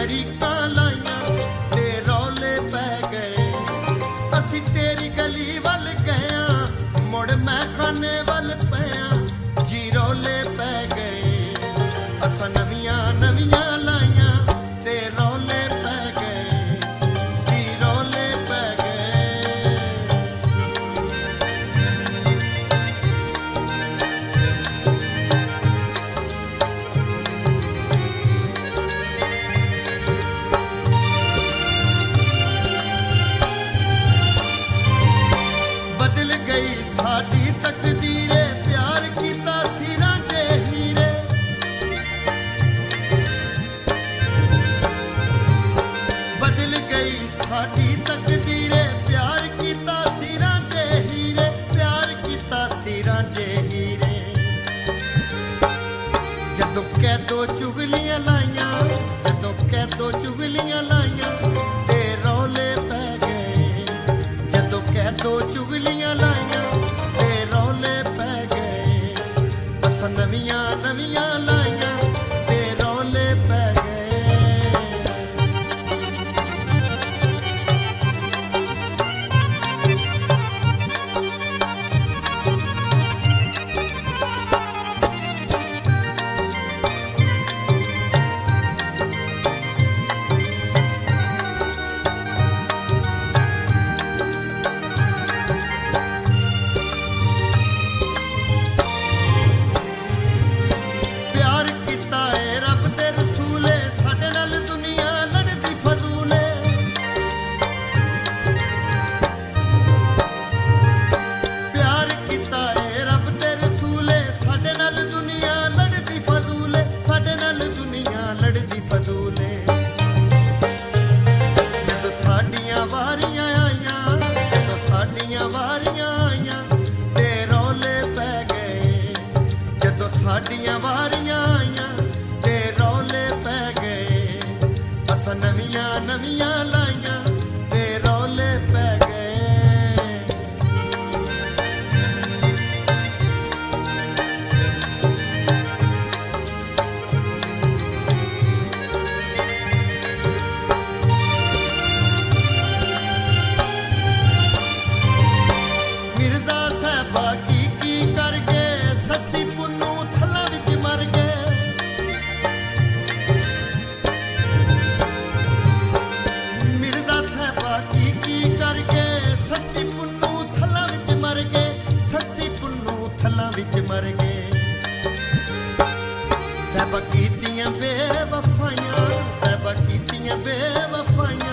तरीका लाइया ते रौले पै गए। असी तेरी गली वल गया मुड़ मैं खाने वल पया जी रौले पै गए। असा नवियां नवियां लाइया ते रौले पै गए जी रौले पै गए। बदल गई साडी तकदीरे प्यार कीता सिरां दे हीरे। बदल गई साडी तकदीरे प्यार कीता सिरां दे हीरे। प्यार कीता सिरां दे हीरे। जदों कैदो चुगलियां लाइयां जदों कैदो चुगलियां लाइयां ते रौले पै गए। जदों कैदो चुगलियां लाइयां ते रौले पै गए। असां नवियां नवियां लाइयां ते रौले पै गए। प्यार कीता ए रब दे रसूले साडे नाल दुनिया लड़दी फजूले। प्यार कीता ए रब दे रसूले साडे नाल दुनिया लड़दी फजूले। साडे नाल दुनिया लड़दी फजूले। जदों साडियां वारियां आइयां जदों साडियां वारियां आइयां ते रौले पै गए। जदों साडियां वारियां आइयां ते रौले पै गए। असां नवियां नवियां लाइयां ते रौले पै गए। मिर्जा साहबा की कर गए सस्सी पुन्नू थल्ला विच मर गए। मिर्जा साहबा की कर गए सस्सी पुन्नू थल्ला विच मर गए। सस्सी पुन्नू थल्ला विच मर गए। साहबा कीतियां बेवफाइयां साहबा कीतियां बेवफाइयां